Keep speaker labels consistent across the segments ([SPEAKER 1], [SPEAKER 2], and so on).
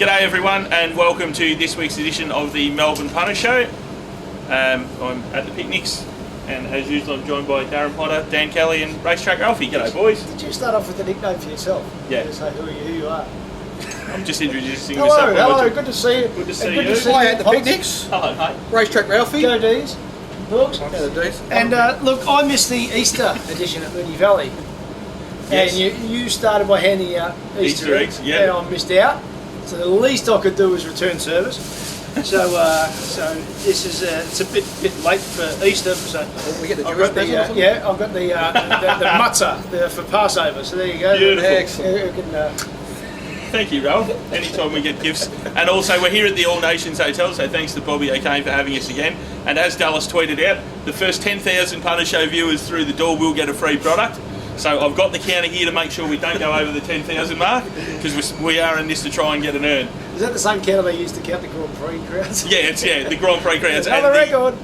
[SPEAKER 1] G'day everyone and welcome to this week's edition of the Melbourne Punter Show. I'm at the picnics and as usual I'm joined by Darren Potter, Dan Kelly and Racetrack Ralphie. G'day boys.
[SPEAKER 2] Did you start off with a nickname for yourself?
[SPEAKER 1] Yeah.
[SPEAKER 2] Say who you are.
[SPEAKER 1] I'm just introducing
[SPEAKER 2] myself.
[SPEAKER 1] Hello,
[SPEAKER 2] hello, good to see you.
[SPEAKER 1] Good to see
[SPEAKER 2] you.
[SPEAKER 1] Hi
[SPEAKER 3] at the picnics.
[SPEAKER 1] Hello, mate.
[SPEAKER 3] Racetrack Ralphie.
[SPEAKER 2] Go D's. Brooks.
[SPEAKER 3] Go D's.
[SPEAKER 2] And look, I missed the Easter edition at Moonee Valley.
[SPEAKER 1] Yes.
[SPEAKER 2] And you started by handing out Easter eggs.
[SPEAKER 1] Yeah.
[SPEAKER 2] And I missed out. So the least I could do was return service. So this is it's a bit late for Easter. So
[SPEAKER 3] we get the
[SPEAKER 2] I've got the I've got the matzah for Passover. So there you go.
[SPEAKER 1] Beautiful.
[SPEAKER 3] Excellent.
[SPEAKER 1] Thank you, Ralph. Anytime we get gifts. And also we're here at the All Nations Hotel, so thanks to Bobby O'Kane for having us again. And as Dallas tweeted out, the first 10,000 Punter Show viewers through the door will get a free product. So I've got the counter here to make sure we don't go over the 10,000 mark, because we are in this to try and get an earn.
[SPEAKER 2] Is that the same counter they used to count the Grand Prix crowds?
[SPEAKER 1] Yeah, the Grand Prix crowds.
[SPEAKER 2] On the record.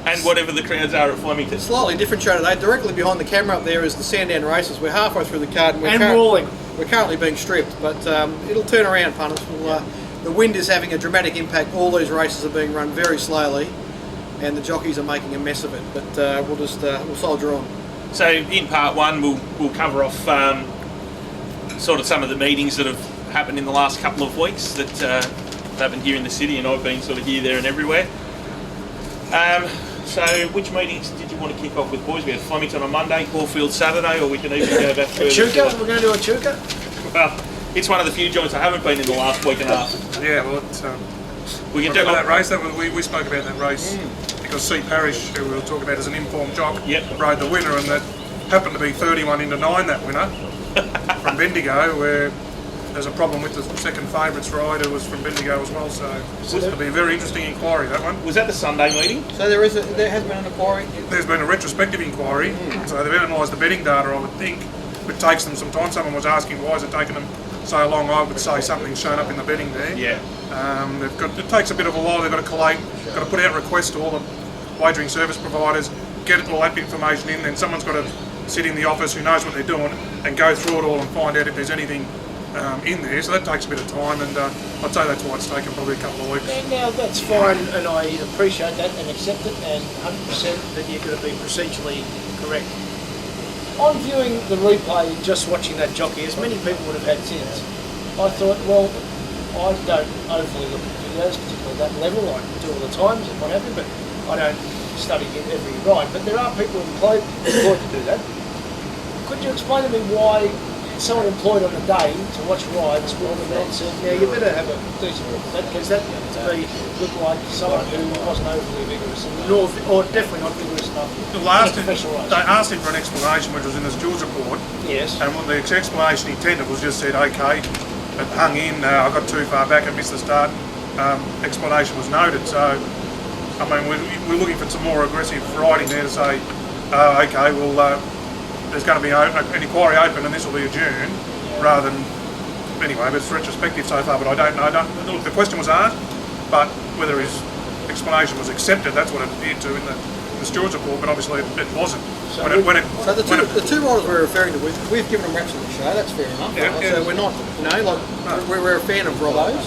[SPEAKER 1] And whatever the crowds are at Flemington.
[SPEAKER 3] Slightly different show today. Directly behind the camera up there is the Sandown races. We're halfway through the card
[SPEAKER 2] and rolling.
[SPEAKER 3] We're currently being stripped, but it'll turn around, punters. The wind is having a dramatic impact. All these races are being run very slowly, and the jockeys are making a mess of it. But we'll soldier on.
[SPEAKER 1] So in part one, we'll cover off sort of some of the meetings that have happened in the last couple of weeks that happened here in the city, and I've been sort of here, there, and everywhere. So which meetings did you want to kick off with, boys? We had Flemington on Monday, Caulfield Saturday, or we can even go back further.
[SPEAKER 2] Chuka? We're going to do a Chuka?
[SPEAKER 1] Well, it's one of the few joints I haven't been in the last week and a half.
[SPEAKER 4] Yeah, well,
[SPEAKER 1] we can do
[SPEAKER 4] that race. We spoke about that race because C. Parrish, who we'll talk about as an informed jock, rode the winner, and that happened to be 31 into 9, that winner from Bendigo, where there's a problem with the second favourites ride, who was from Bendigo as well. So it'll be a very interesting inquiry, that one.
[SPEAKER 1] Was that the Sunday meeting?
[SPEAKER 3] So there has been an inquiry.
[SPEAKER 4] There's been a retrospective inquiry, so they've analysed the betting data, I would think, which takes them some time. Someone was asking why is it taking them so long. I would say something's shown up in the betting there.
[SPEAKER 1] Yeah.
[SPEAKER 4] It takes a bit of a while. They've got to collate, got to put out requests to all the wagering service providers, get all that information in. Then someone's got to sit in the office who knows what they're doing and go through it all and find out if there's anything in there. So that takes a bit of time, and I'd say that's why it's taken probably a couple of weeks.
[SPEAKER 2] And now that's fine, and I appreciate that and accept it, and 100% that you're going to be procedurally correct. On viewing the replay, just watching that jockey, as many people would have had since, I thought, well, I don't overly look at videos, particularly at that level. I do all the times and what have you, but I don't study every ride. But there are people employed to do that. Could you explain to me why someone employed on the day to watch rides will then said, now you better have a decent look at that, because that to me looked like someone who wasn't overly vigorous, or definitely not vigorous enough.
[SPEAKER 4] They asked him for an explanation, which was in the Stewards report.
[SPEAKER 2] Yes.
[SPEAKER 4] And what the explanation he tendered was just said, okay, it hung in, I got too far back and missed the start. Explanation was noted. So, I mean, we're looking for some more aggressive riding there to say, okay, well, there's going to be an inquiry open and this will be adjourned, rather than, anyway, but it's retrospective so far, but I don't know. Look, the question was asked, but whether his explanation was accepted, that's what it appeared to in the Stewards report, but obviously it wasn't.
[SPEAKER 3] So the two riders we're referring to, we've given them raps on the show, that's fair enough.
[SPEAKER 4] Yeah.
[SPEAKER 3] So we're not, we're a fan of Robbo's.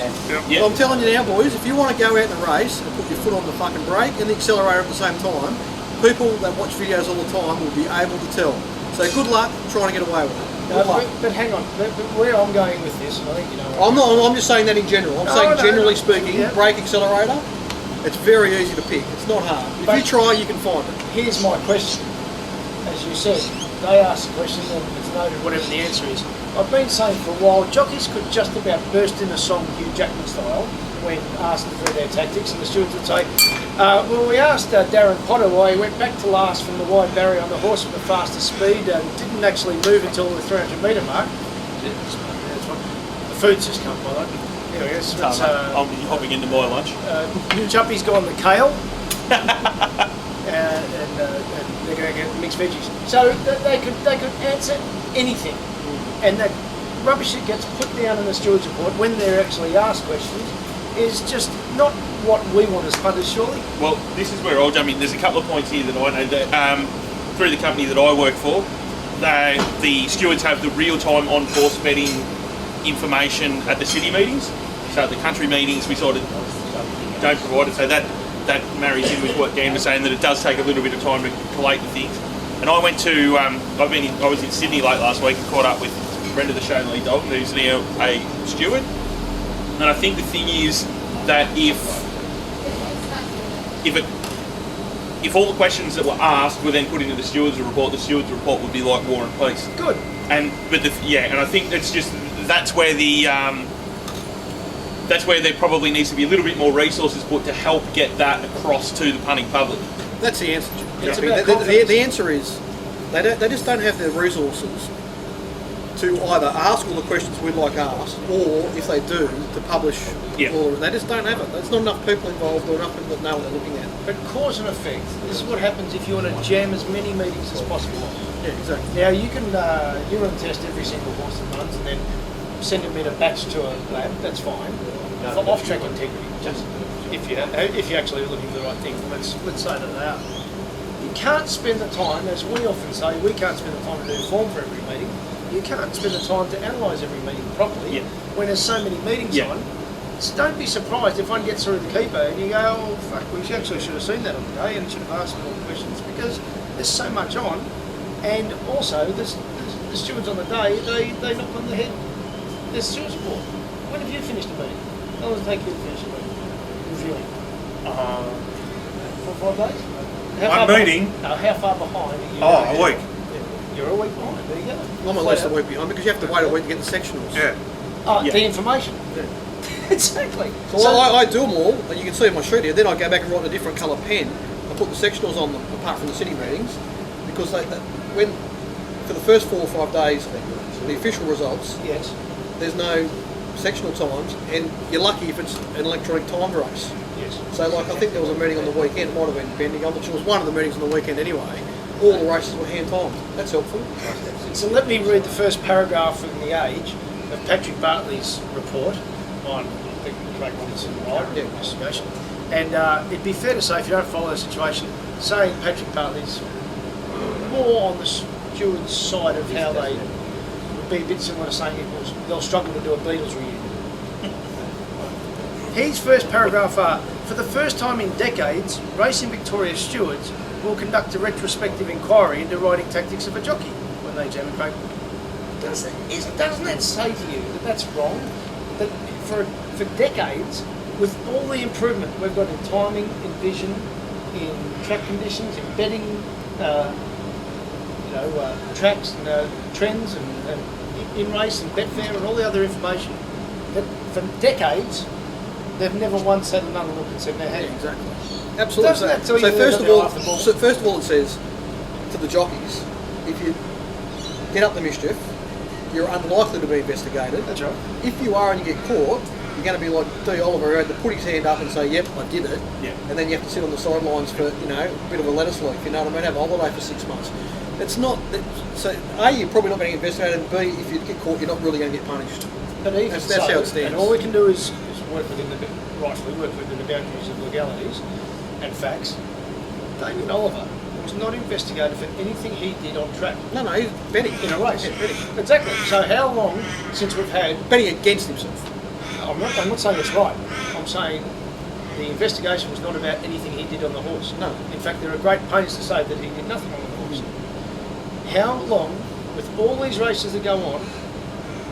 [SPEAKER 4] Yeah.
[SPEAKER 3] Well, I'm telling you now, boys, if you want to go out in the race and put your foot on the fucking brake and the accelerator at the same time, people that watch videos all the time will be able to tell. So good luck trying to get away with it.
[SPEAKER 2] No, but hang on, but where I'm going with this, and I think you know.
[SPEAKER 3] I'm just saying that in general. Generally speaking, brake accelerator, it's very easy to pick. It's not hard. If you try, you can find it.
[SPEAKER 2] Here's my question. As you said, they asked the question and it's noted whatever the answer is. I've been saying for a while, jockeys could just about burst in a song Hugh Jackman style when asked for their tactics, and the stewards would say, well, we asked Darren Potter why he went back to last from the wide barrier on the horse with the fastest speed and didn't actually move until the 300 metre mark. The food's just come by, anyway,
[SPEAKER 1] I'm hopping into my lunch.
[SPEAKER 2] Jumpy's gone the kale. And they're going to get mixed veggies. So they could answer anything. And that rubbish that gets put down in the stewards report when they're actually asked questions is just not what we want as punters, surely.
[SPEAKER 1] Well, this is where I'll jump in. There's a couple of points here that I know that through the company that I work for, the stewards have the real-time on-course betting information at the city meetings. So at the country meetings, we sort of don't provide it. So that marries in with what Dan was saying, that it does take a little bit of time to collate the things. And I went to, I was in Sydney late last week and caught up with a friend of the show, Lee Dalton, who's now a steward. And I think the thing is that if all the questions that were asked were then put into the stewards report would be like War and Peace.
[SPEAKER 2] Good.
[SPEAKER 1] And I think it's just that's where there probably needs to be a little bit more resources put to help get that across to the punting public.
[SPEAKER 3] That's the answer.
[SPEAKER 2] It's
[SPEAKER 3] Jockey.
[SPEAKER 2] about
[SPEAKER 3] The answer is they just don't have the resources to either ask all the questions we'd like asked, or if they do, to publish.
[SPEAKER 1] Yeah.
[SPEAKER 3] Or they just don't have it. There's not enough people involved or enough people that know what they're looking at.
[SPEAKER 2] But cause and effect, this is what happens if you want to jam as many meetings as possible.
[SPEAKER 3] Yeah, exactly.
[SPEAKER 2] Now you can urine test every single horse that runs and then send them in a batch to a lab, that's fine. For off-track integrity, just if you're actually looking for the right thing, let's say that they are. You can't spend the time, as we often say, we can't spend the time to do form for every meeting. You can't spend the time to analyse every meeting properly when there's so many meetings on. So don't be surprised if one gets through the keeper and you go, oh fuck, we actually should have seen that on the day and should have asked more questions, because there's so much on. And also, the stewards on the day, they knock on the head. There's stewards report. When have you finished a meeting? How long does it take you to finish a meeting? Reviewing? 4 or 5 days?
[SPEAKER 4] One meeting?
[SPEAKER 2] How far behind are you?
[SPEAKER 4] Oh, a week.
[SPEAKER 2] You're a week behind, there you go.
[SPEAKER 3] I'm at least a week behind because you have to wait a week to get the sectionals.
[SPEAKER 4] Yeah.
[SPEAKER 2] The information.
[SPEAKER 3] Yeah.
[SPEAKER 2] Exactly.
[SPEAKER 3] So I do them all, and you can see on my sheet here. Then I go back and write in a different colour pen. I put the sectionals on them, apart from the city meetings, because when for the first 4 or 5 days, the official results,
[SPEAKER 2] yes,
[SPEAKER 3] there's no sectional times, and you're lucky if it's an electronic timed race.
[SPEAKER 2] yes.
[SPEAKER 3] So, like, I think there was a meeting on the weekend. It might have been bending. I'm not sure. It was one of the meetings on the weekend anyway. All the races were hand timed. That's helpful.
[SPEAKER 2] So let me read the first paragraph in the Age of Patrick Bartley's report on the Craig Robinson investigation. And it'd be fair to say, if you don't follow the situation, say Patrick Bartley's more on the stewards' side of how they would be a bit similar to saying they'll struggle to do a Beatles reunion. His first paragraph are, for the first time in decades, Racing Victoria stewards will conduct a retrospective inquiry into riding tactics of a jockey when they jam a Craig. Doesn't that say to you that that's wrong? That for decades, with all the improvement we've got in timing, in vision, in track conditions, in betting, tracks and trends and in race and Betfair and all the other information, that for decades they've never once had another look and said, now, hey,
[SPEAKER 3] Exactly. Absolutely.
[SPEAKER 2] Doesn't that tell you
[SPEAKER 3] So
[SPEAKER 2] that
[SPEAKER 3] first of
[SPEAKER 2] they're
[SPEAKER 3] all,
[SPEAKER 2] off the ball?
[SPEAKER 3] first of all, it says to the jockeys, if you get up the mischief, you're unlikely to be investigated.
[SPEAKER 2] That's right.
[SPEAKER 3] If you are and you get caught, you're going to be like D. Oliver, who had to put his hand up and say, "Yep, I did it," and then you have to sit on the sidelines for a bit of a lettuce leaf. You know what I mean? Have a holiday for 6 months. It's not. So A, you're probably not getting investigated, and B, if you get caught, you're not really going to get punished.
[SPEAKER 2] But even
[SPEAKER 3] That's
[SPEAKER 2] so,
[SPEAKER 3] how it stands.
[SPEAKER 2] and all we can do is work within the boundaries of legalities and facts. Damien Oliver was not investigated for anything he did on track.
[SPEAKER 3] No, he's betting
[SPEAKER 2] In a race.
[SPEAKER 3] Yeah, betting.
[SPEAKER 2] Exactly. So how long since we've had...
[SPEAKER 3] Betting against himself.
[SPEAKER 2] I'm not saying it's right. I'm saying the investigation was not about anything he did on the horse.
[SPEAKER 3] No.
[SPEAKER 2] In fact, there are great pains to say that he did nothing on the horse. How long, with all these races that go on,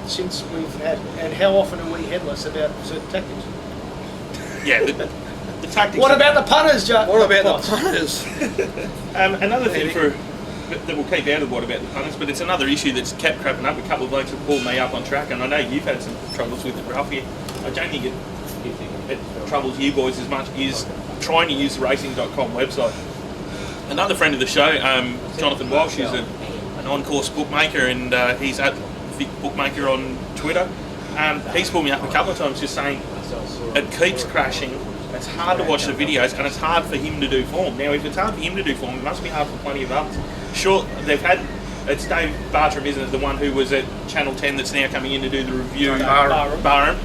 [SPEAKER 2] since we've had, and how often are we headless about certain tactics?
[SPEAKER 1] Yeah, the tactics.
[SPEAKER 2] What about the punters, Joe?
[SPEAKER 3] What about the punters?
[SPEAKER 1] Another thing that we'll keep out of what about the punters, but it's another issue that's kept cropping up. A couple of blokes have pulled me up on track, and I know you've had some troubles with it, Ralph. I don't think it troubles you boys as much is trying to use the racing.com website. Another friend of the show, Jonathan Walsh, is an on-course bookmaker, and he's at Vic Bookmaker on Twitter. He's pulled me up a couple of times just saying it keeps crashing. It's hard to watch the videos, and it's hard for him to do form. Now, if it's hard for him to do form, it must be hard for plenty of others. Sure, it's Dave Bartram, isn't it, the one who was at Channel 10 that's now coming in to do the review. Barham.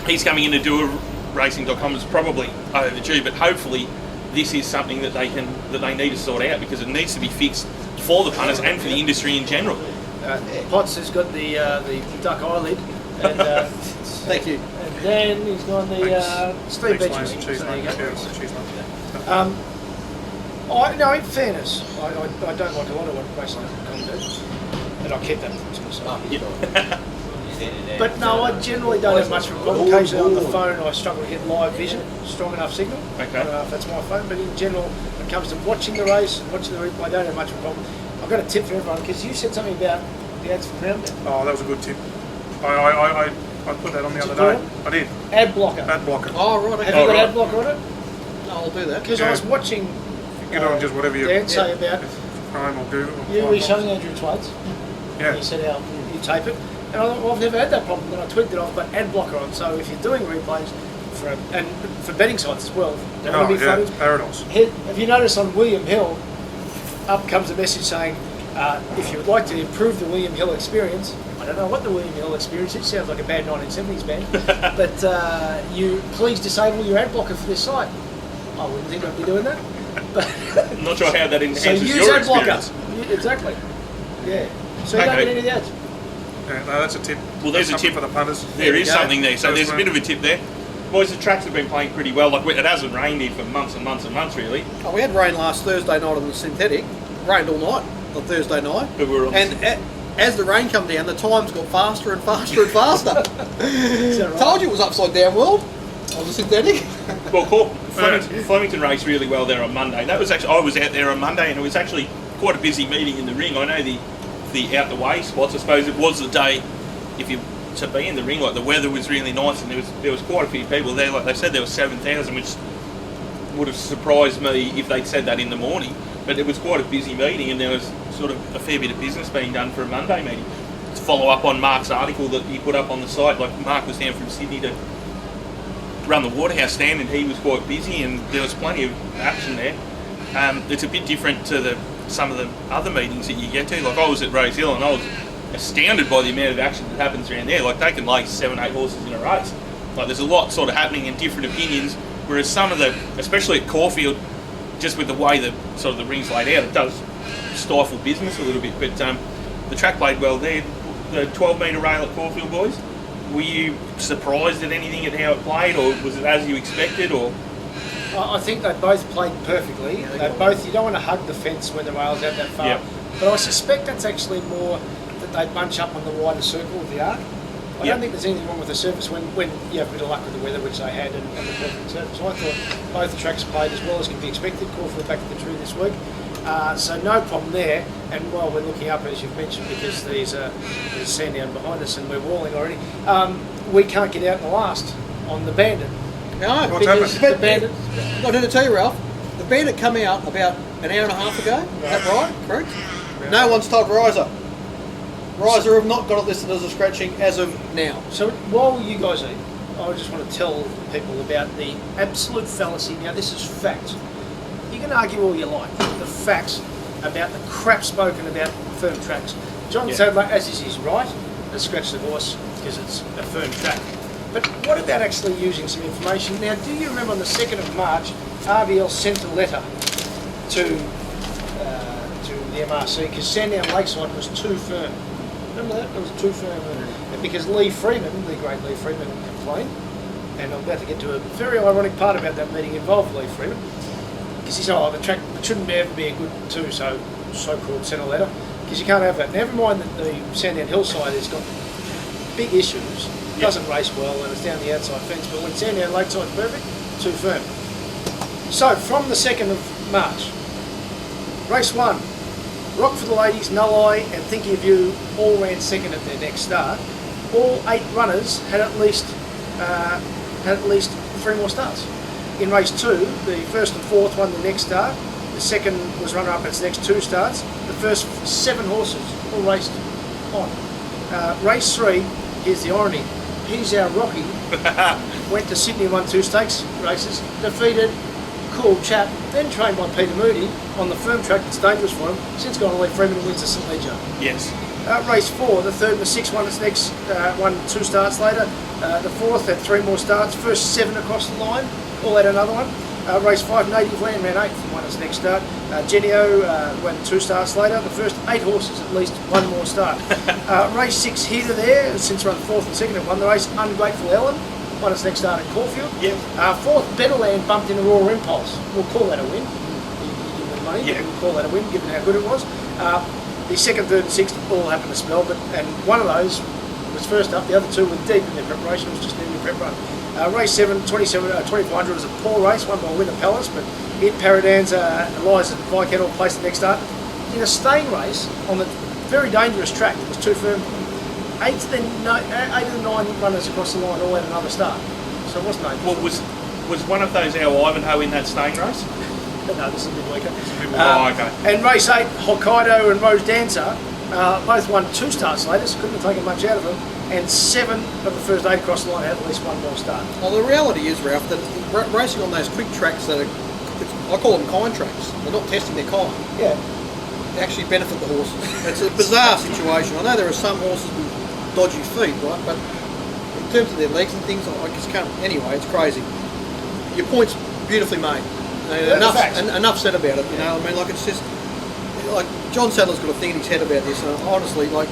[SPEAKER 1] He's coming in to do a racing.com. It's probably overdue, but hopefully this is something that they need to sort out, because it needs to be fixed for the punters and for the industry in general.
[SPEAKER 2] Potts has got the duck eyelid, and
[SPEAKER 3] Thank you.
[SPEAKER 2] Dan, he's gone the Steve
[SPEAKER 4] Thanks,
[SPEAKER 2] Beecham.
[SPEAKER 4] mate. Cheese,
[SPEAKER 2] So there you
[SPEAKER 4] mate.
[SPEAKER 2] go.
[SPEAKER 4] Yeah, cheese, mate.
[SPEAKER 2] No, in fairness, I don't like a lot of what Mason Con do, and I kept that to myself. But no, I generally don't have much of a problem. Occasionally on the phone I struggle to get live vision, strong enough signal.
[SPEAKER 1] Okay.
[SPEAKER 2] I don't know if that's my phone, but in general, when it comes to watching the race and watching the replay, I don't have much of a problem. I've got a tip for everyone, because you said something about the ads for Crown.
[SPEAKER 4] Oh, that was a good tip. I put that on the
[SPEAKER 2] Did
[SPEAKER 4] other
[SPEAKER 2] you
[SPEAKER 4] day.
[SPEAKER 2] put
[SPEAKER 4] I did.
[SPEAKER 2] Ad blocker.
[SPEAKER 4] Ad blocker.
[SPEAKER 3] Oh, right.
[SPEAKER 2] Have
[SPEAKER 3] Okay.
[SPEAKER 2] you got
[SPEAKER 1] right.
[SPEAKER 2] ad blocker on it?
[SPEAKER 3] No, I'll do that.
[SPEAKER 2] Because I was watching
[SPEAKER 4] Get on just whatever you
[SPEAKER 2] Dan say about
[SPEAKER 4] Chrome or Google. Or
[SPEAKER 2] you were
[SPEAKER 4] Firefox.
[SPEAKER 2] showing Andrew Twads.
[SPEAKER 4] Yeah.
[SPEAKER 2] He said how you tape it. And I thought, well, I've never had that problem. Then I tweaked it off, but ad blocker on. So if you're doing replays and for betting sites as well, don't want to be
[SPEAKER 4] yeah,
[SPEAKER 2] funny.
[SPEAKER 4] it's paradise.
[SPEAKER 2] Have you noticed on William Hill, up comes a message saying, if you would like to improve the William Hill experience, I don't know what the William Hill experience is, sounds like a bad 1970s band, but you please disable your ad blocker for this site. I wouldn't think I'd be doing that. But
[SPEAKER 1] I'm not sure how that
[SPEAKER 2] so
[SPEAKER 1] enhances
[SPEAKER 2] use
[SPEAKER 1] your
[SPEAKER 2] ad blocker.
[SPEAKER 1] experience.
[SPEAKER 2] Exactly. Yeah. So you don't
[SPEAKER 1] Okay.
[SPEAKER 2] get any of the ads.
[SPEAKER 4] Yeah, no, that's a tip.
[SPEAKER 1] Well, there's a
[SPEAKER 4] Something
[SPEAKER 1] tip.
[SPEAKER 4] for the punters.
[SPEAKER 1] There is
[SPEAKER 3] go.
[SPEAKER 1] something there. So
[SPEAKER 4] That was
[SPEAKER 1] there's a bit of a tip there. Boys, the tracks have been playing pretty well. Like, it hasn't rained here for months and months and months, really.
[SPEAKER 3] Oh, we had rain last Thursday night on the synthetic. Rained all night on Thursday night.
[SPEAKER 1] But we were on
[SPEAKER 3] As the rain come down, the times got faster and faster and faster.
[SPEAKER 2] Is that right?
[SPEAKER 3] Told you it was upside down world on the synthetic.
[SPEAKER 1] Well, Flemington raced really well there on Monday. That was actually, I was out there on Monday, and it was actually quite a busy meeting in the ring. I know the out the way spots. I suppose it was the day, if you to be in the ring, like the weather was really nice, and there was quite a few people there. Like they said, there was 7,000, which would have surprised me if they'd said that in the morning. But it was quite a busy meeting, and there was sort of a fair bit of business being done for a Monday meeting. To follow up on Mark's article that he put up on the site, like Mark was down from Sydney to run the Waterhouse stand, and he was quite busy, and there was plenty of action there. It's a bit different to some of the other meetings that you get to. Like I was at Rose Hill, and I was astounded by the amount of action that happens around there. Like they can lay 7-8 horses in a race. Like there's a lot sort of happening and different opinions. Whereas some of the, especially at Caulfield, just with the way the sort of the ring's laid out, it does stifle business a little bit. But the track played well there. The 12-metre rail at Caulfield, boys. Were you surprised at anything at how it played, or was it as you expected, or?
[SPEAKER 2] I think they both played perfectly. They both. You don't want to hug the fence when the rail's out that far.
[SPEAKER 1] Yep.
[SPEAKER 2] But I suspect that's actually more that they bunch up on the wider circle of the arc. I
[SPEAKER 1] Yep.
[SPEAKER 2] don't think there's anything wrong with the surface when you have a bit of luck with the weather, which they had, and the perfect surface. So I thought both the tracks played as well as can be expected. Caulfield back to the true this week. So no problem there. And while we're looking up, as you've mentioned, because there's sand down behind us and we're walling already, we can't get out in the last on the Bandit.
[SPEAKER 3] No,
[SPEAKER 4] What's
[SPEAKER 2] Because
[SPEAKER 4] happened?
[SPEAKER 2] the Bandit,
[SPEAKER 3] I did tell you, Ralph. The Bandit come out about an hour and a half ago. Is that right? Correct? No one's told Riser. Riser have not got it listed as a scratching as of now.
[SPEAKER 2] So while you guys eat, I just want to tell people about the absolute fallacy. Now this is fact. You can argue all you like. The facts about the crap spoken about firm tracks. John Sadler, as is his right, has scratched the horse because it's a firm track. But what about actually using some information? Now, do you remember on the 2nd of March, RBL sent a letter to the MRC because Sandown Lakeside was too firm. Remember that? It was too firm. And because Lee Freeman, the great Lee Freeman, complained, and I'm about to get to a very ironic part about that meeting involved Lee Freeman, because he said, oh, the track shouldn't ever be a good two, so-called sent a letter, because you can't have that. Never mind that the Sandown Hillside has got big issues, doesn't race well, and it's down the outside fence, but when Sandown Lakeside's perfect, too firm. So, from the 2nd of March, race 1, Rock for the Ladies, Nulleye and Thinking of You all ran second at their next start. All 8 runners had at least 3 more starts. In race 2, the first and fourth won the next start. The second was runner-up its next 2 starts. The first 7 horses all raced on. Race 3, here's the irony. Here's our Rocky. Went to Sydney, won 2 stakes races, defeated cool chap, then trained by Peter Moody on the firm track that's dangerous for him. Since gone to Lee Freeman and wins the St Leger.
[SPEAKER 1] Yes.
[SPEAKER 2] Race 4, the third and the sixth won its next, won 2 starts later. The fourth had 3 more starts. First 7 across the line, all had another one. Race 5, Native Land ran 8th and won its next start. Genio went 2 starts later. The first 8 horses at least 1 more start. Race 6 here to there, since run 4th and 2nd and won the race. Ungrateful Ellen won its next start at Caulfield.
[SPEAKER 1] Yep.
[SPEAKER 2] Fourth, Betterland bumped into Raw Impulse. We'll call that a win. You give them money,
[SPEAKER 1] Yeah.
[SPEAKER 2] we'll call that a win, given how good it was. The second, third, and sixth all happened to spell, and one of those was first up. The other two were deep in their preparation. It was just in the prep run. Race 7, 2400 was a poor race, won by Winner Palace, but it Paradanza, Eliza Viscount all placed the next start. In a staying race on the very dangerous track, it was too firm. 8 of the 9 runners across the line all had another start, so it wasn't dangerous.
[SPEAKER 1] Well, was one of those our Ivanhoe in that staying race?
[SPEAKER 2] No, this is a bit weaker.
[SPEAKER 1] Okay.
[SPEAKER 2] And race 8, Hokkaido and Rose Dancer, both won 2 starts later, so couldn't have taken much out of them. And 7 of the first 8 across the line had at least one more start.
[SPEAKER 3] Well, the reality is, Ralph, that racing on those quick tracks that are, I call them kind tracks, they're not testing their kind.
[SPEAKER 2] Yeah.
[SPEAKER 3] They actually benefit the horses. It's a bizarre situation. I know there are some horses with dodgy feet, right? But in terms of their legs and things, I just can't. Anyway, it's crazy. Your point's beautifully made. Enough said about it. You know, I mean, like it's just like John Sadler's got a thing in his head about this. And honestly, like,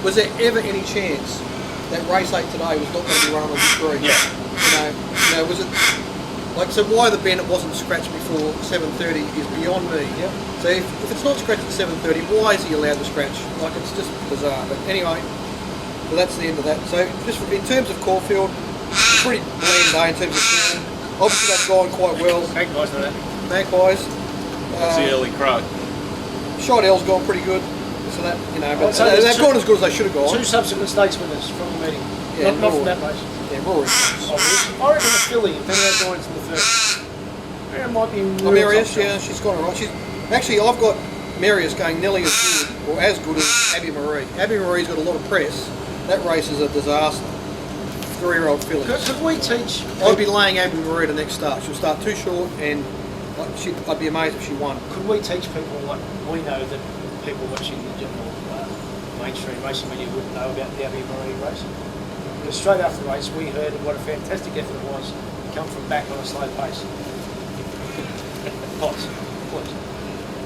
[SPEAKER 3] was there ever any chance that race 8 today was not going to be run on the green?
[SPEAKER 1] Yeah.
[SPEAKER 3] You know, was it like, so why the Bennett wasn't scratched before 7:30 is beyond me.
[SPEAKER 2] Yep.
[SPEAKER 3] So if it's not scratched at 7:30, why is he allowed to scratch? Like, it's just bizarre. But anyway, well, that's the end of that. So just in terms of Caulfield, pretty bland day in terms of tuning. Obviously that's gone quite well.
[SPEAKER 2] Magpies know that.
[SPEAKER 3] Magpies.
[SPEAKER 1] It's the early crow.
[SPEAKER 3] Shidell's gone pretty good. So that, you know, but
[SPEAKER 2] So there's
[SPEAKER 3] they've gone as good as they should have gone.
[SPEAKER 2] 2 subsequent stakes winners from the meeting.
[SPEAKER 3] Yeah,
[SPEAKER 2] not from that race.
[SPEAKER 3] Yeah, Rory.
[SPEAKER 2] I reckon the filly, if anyone joins in the first. It might be real
[SPEAKER 3] Marius,
[SPEAKER 2] top
[SPEAKER 3] yeah, she's gone alright. Actually, I've got Marius going nearly as good, or as good as Abby Marie. Abby Marie's got a lot of press. That race is a disaster. 3-year-old filly.
[SPEAKER 2] Could we teach?
[SPEAKER 3] I'd be laying Abby Marie the next start. She'll start too short, and I'd be amazed if she won.
[SPEAKER 2] Could we teach people what we know that people watching the general mainstream racing media wouldn't know about the Abbey Marie race? Because straight after the race, we heard what a fantastic effort it was to come from back on a slow pace. Please.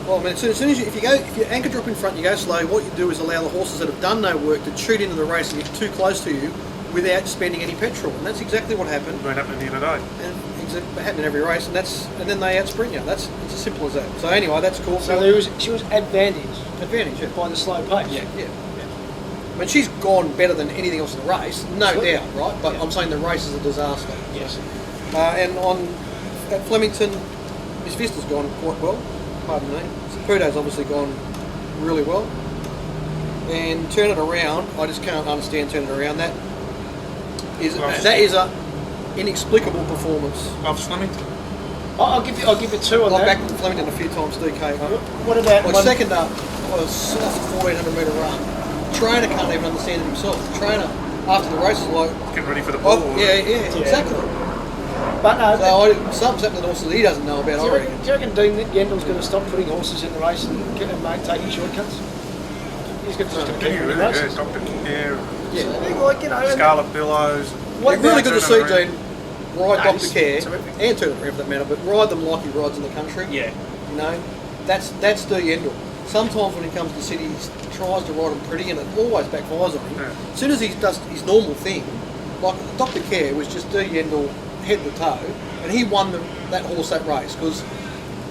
[SPEAKER 3] Well, I mean, as soon as if you anchor drop in front, you go slow. What you do is allow the horses that have done no work to shoot into the race and get too close to you without spending any petrol, and that's exactly what happened.
[SPEAKER 4] It's been happening here today.
[SPEAKER 3] And it's happening every race, and then they outsprint you. It's as simple as that. So anyway, that's cool.
[SPEAKER 2] So she was advantaged
[SPEAKER 3] yeah.
[SPEAKER 2] by the slow pace.
[SPEAKER 3] Yeah. I mean, she's gone better than anything else in the race, no
[SPEAKER 2] Absolutely.
[SPEAKER 3] doubt, right? But
[SPEAKER 2] Yeah.
[SPEAKER 3] I'm saying the race is a disaster.
[SPEAKER 2] Yes.
[SPEAKER 3] And at Flemington, Miss Vista's gone quite well. Pardon me. Saputo's obviously gone really well. And Turn It Around, I just can't understand Turn It Around. That is a inexplicable performance.
[SPEAKER 4] Off Flemington.
[SPEAKER 2] I'll give you 2 on
[SPEAKER 3] I've
[SPEAKER 2] that.
[SPEAKER 3] backed Flemington a few times, DK.
[SPEAKER 2] What about
[SPEAKER 3] Like
[SPEAKER 2] one?
[SPEAKER 3] second up, a soft 1400 metre run. Trainer can't even understand it himself. Trainer, after the race, is like,
[SPEAKER 4] Getting ready for the ball.
[SPEAKER 3] yeah, exactly.
[SPEAKER 2] But no.
[SPEAKER 3] Something's happened to the horses he doesn't know about,
[SPEAKER 2] Do
[SPEAKER 3] I reckon.
[SPEAKER 2] you reckon Dean Yendel's going to stop putting horses in the race and taking shortcuts? He's just going to
[SPEAKER 4] Can
[SPEAKER 2] keep
[SPEAKER 4] you
[SPEAKER 2] winning
[SPEAKER 4] really?
[SPEAKER 2] races.
[SPEAKER 4] Yeah, Dr. Care,
[SPEAKER 2] So, like, you know, and
[SPEAKER 4] Scarlet Billows.
[SPEAKER 3] It's really good to see
[SPEAKER 4] Turn It Around.
[SPEAKER 3] Dean ride
[SPEAKER 2] No,
[SPEAKER 3] Dr. Care,
[SPEAKER 2] terrific.
[SPEAKER 3] and Turn It Around for that matter, but ride them like he rides in the country.
[SPEAKER 1] Yeah.
[SPEAKER 3] You know, that's the Yendel. Sometimes when he comes to Sydney, he tries to ride them pretty, and it always backfires on him.
[SPEAKER 4] Yeah.
[SPEAKER 3] As soon as he does his normal thing, like Dr. Care was just D Yendel head to toe, and he won that horse that race because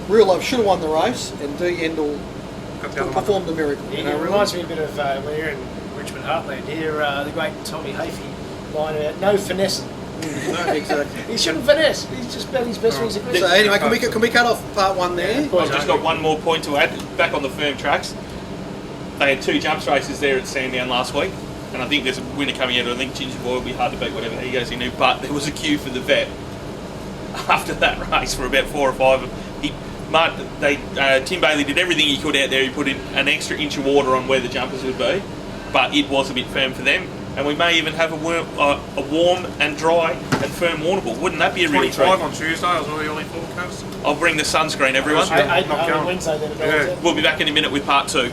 [SPEAKER 3] Real Love should have won the race, and D Yendel
[SPEAKER 4] Got the other one.
[SPEAKER 3] performed the miracle.
[SPEAKER 2] It
[SPEAKER 3] You know,
[SPEAKER 2] reminds me a bit of when you're in Richmond Heartland here, the great Tommy Hafey line about no finessing.
[SPEAKER 3] No, exactly.
[SPEAKER 2] He shouldn't finesse. He's just about his best when he's
[SPEAKER 3] So
[SPEAKER 2] aggressive.
[SPEAKER 3] anyway, can we cut off part 1 there?
[SPEAKER 2] Yeah.
[SPEAKER 1] I've just got one more point to add. Back on the firm tracks, they had 2 jumps races there at Sandown last week, and I think there's a winner coming out. I think Ginger Boy will be hard to beat whatever he goes into, but there was a queue for the vet after that race for about 4 or 5. Tim Bailey did everything he could out there. He put in an extra inch of water on where the jumpers would be, but it was a bit firm for them. And we may even have a warm and dry and firm Warrnambool. Wouldn't that be a really
[SPEAKER 4] 25
[SPEAKER 1] treat?
[SPEAKER 4] on Tuesday, I was early forecast.
[SPEAKER 1] I'll bring the sunscreen, everyone.
[SPEAKER 4] Yeah.
[SPEAKER 2] I
[SPEAKER 4] Not going.
[SPEAKER 2] Wednesday then.
[SPEAKER 4] Yeah.
[SPEAKER 1] We'll be back in a minute with part 2.